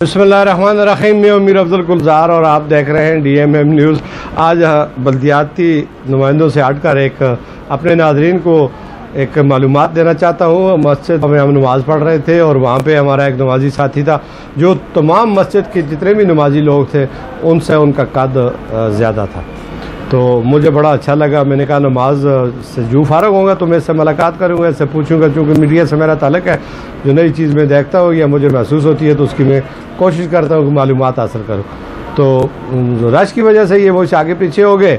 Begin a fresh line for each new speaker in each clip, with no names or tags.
बिस्मिल्लाहिर्रहमानिर्रहीम। मैं अमीर अफजल गुलजार और आप देख रहे हैं DMM न्यूज़। आज बल्दियाती नुमाइंदों से हटकर एक अपने नाजरीन को एक मालूमात देना चाहता हूँ। मस्जिद में हम नमाज़ पढ़ रहे थे और वहाँ पे हमारा एक नमाजी साथी था जो तमाम मस्जिद के जितने भी नमाजी लोग थे उनसे उनका कद ज़्यादा था। तो मुझे बड़ा अच्छा लगा। मैंने कहा नमाज से जो फारग होगा तो मैं इससे मुलाकात करूँगा, इससे पूछूंगा, क्योंकि मीडिया से मेरा ताल्लुक़ है। जो नई चीज़ मैं देखता हूँ या मुझे महसूस होती है तो उसकी मैं कोशिश करता हूँ कि मालूमात हासिल करूँ। तो रश की वजह से ये वो आगे पीछे हो गए।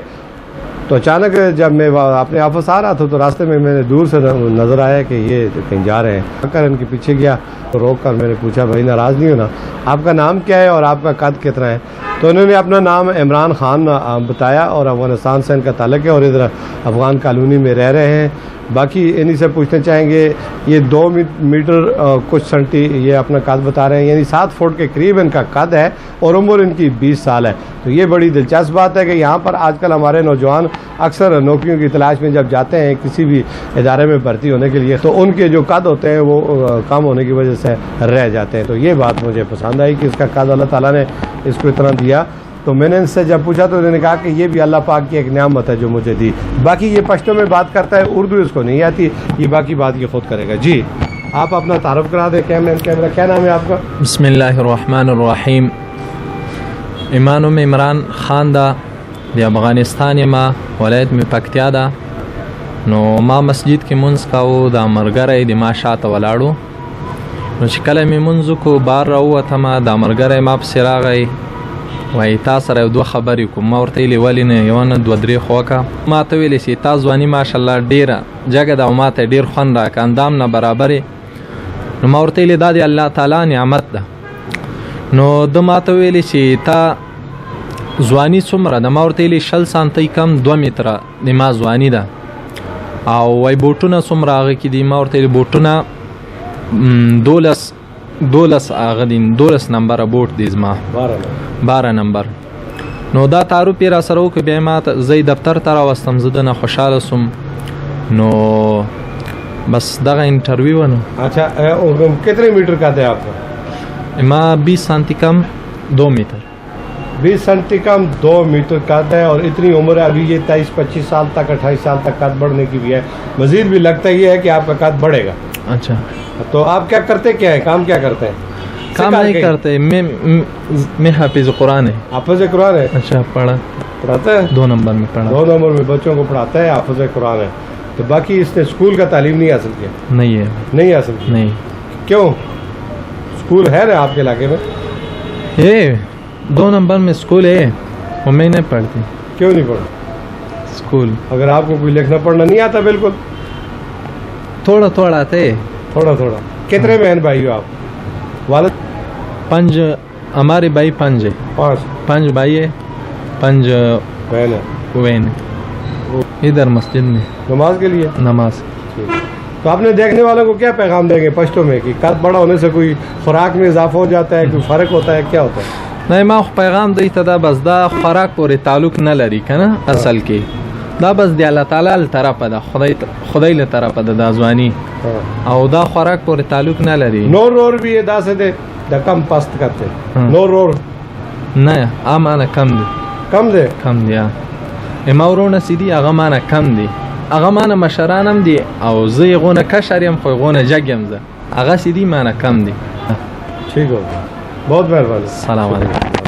तो अचानक जब मैं अपने ऑफिस आ रहा था तो रास्ते में मैंने दूर से नज़र आया कि ये कहीं जा रहे हैं। आकर इनके पीछे गया तो रोक कर मैंने पूछा, भाई नाराज़ नहीं होना, आपका नाम क्या है और आपका कद कितना है? तो उन्होंने अपना नाम इमरान खान बताया और अफ़गानिस्तान से इनका ताल्लुक़ है और इधर अफ़गान कॉलोनी में रह रहे हैं। बाकी इन्हीं से पूछना चाहेंगे, ये 2 मीटर कुछ सेंटी ये अपना कद बता रहे हैं, यानी 7 फुट के करीब इनका कद है और उम्र इनकी 20 साल है। तो ये बड़ी दिलचस्प बात है कि यहाँ पर आजकल हमारे नौजवान अक्सर नौकरियों की तलाश में जब जाते हैं किसी भी इदारे में भर्ती होने के लिए तो उनके जो कद होते हैं वो कम होने की वजह से रह जाते हैं। तो ये बात मुझे पसंद आई कि इसका कद अल्लाह ताला ने इसको इतना दिया। तो मैंने इनसे जब पूछा तो उन्होंने कहा कि ये भी अल्लाह पाक की एक नेमत है जो मुझे दी। बाकी ये पश्तो में बात करता है, उर्दू इसको नहीं आती, ये बाकी बात ये खुद करेगा। जी आप अपना तारुफ करा दें। कैमरा क्या नाम है आपका?
बिस्मिल्लाहिर्रहमानिर्रहीम। इमानुम इमरान खान दा दी अफगानिस्तान मा वलायत में पक्तिया दा नो मा मस्जिद के मुंज का वो दा मरगरे दी मा शात वलाड़ो नो शिकल में मुंज को बार रहुआ था मा दा मरगरे माप सिरा गई वही तासर दो खबरी को मा ورته ویلې ولې نه یو نه دوه درې خوکه ما ته ویلې چې تا ځواني ماشاءالله ډیره جګه دا ما ته ډیر خوند راک اندام نه برابرې نو ما ورته ویلې دا دی الله تعالی نعمت ده. نو د ما ته ویلې چې تا ځواني څومره ده؟ ما ورته ویلې 60 سانتي کم 2 متره د ما ځواني ده. او وای بوټونه څومره هغه کې دي؟ ما ورته ویلې بوټونه 12 هغه دي 12 نمبر بوټ دي زما 12 نمبر. نو دا تعارف را سره وکړ، بیا ما ته زه دفتر ته راوستم، زه دنه خوشحاله سوم. نو بس دغه انټرویو ونه.
अच्छा कितने मीटर का है आपका?
ما 20 سانتی کم 2 मीटर
20 सेंटी कम 2 मीटर कद है और इतनी उम्र है अभी ये 23-25 साल तक 28 साल तक कद बढ़ने की भी है। मजीद भी लगता ही है कि आपका कद बढ़ेगा।
अच्छा
तो आप क्या करते, क्या है काम, क्या करते हैं?
काम नहीं करते, मैं हाफिज कुरान है।
हाफिज कुरान है?
अच्छा पढ़ाता
है
2 नंबर में पढ़ा
2 नंबर में बच्चों को पढ़ाता है, हाफिज कुरान है। तो बाकी इसने स्कूल का तालीम नहीं हासिल किया?
नहीं है।
नहीं हासिल किया?
नहीं।
क्यों? स्कूल है ना आपके इलाके में?
ये 2 नंबर में स्कूल है वो मैं नहीं पढ़ती।
क्यों नहीं पढ़ती
स्कूल?
अगर आपको कोई लिखना पढ़ना नहीं आता? बिल्कुल
थोड़ा आते।
थोड़ा कितने बहन भाई हो आप? वालिद?
5 हमारे भाई 5 है। 5 भाई है, 5 बहन है। इधर मस्जिद में
नमाज के लिए।
नमाज।
तो आपने देखने वालों को क्या पैगाम देंगे पश्तो में कि कद बड़ा होने से कोई खुराक में इजाफा हो जाता है, कोई फ़र्क होता है, क्या होता है?
नहीं माँ पैगाम दी था बस दा खुराक पूरे ताल्लुक न लरी का ना असल के دا بس دی الله تعالی طرفه ده، خدای له طرفه ده دا ځواني او دا خوراک پورې تعلق نه لري.
نور بھی یہ دا سے دے دا کم پست کرتے نور
نه امانه کم دی امورونه سیدی هغه مانه کم دی، هغه مانه مشرانم دی او زه غونه کشریم خو غونه جگم زه هغه سیدی مانه کم دی.
ٹھیک ہو، بہت مہربانی.
سلام علیکم.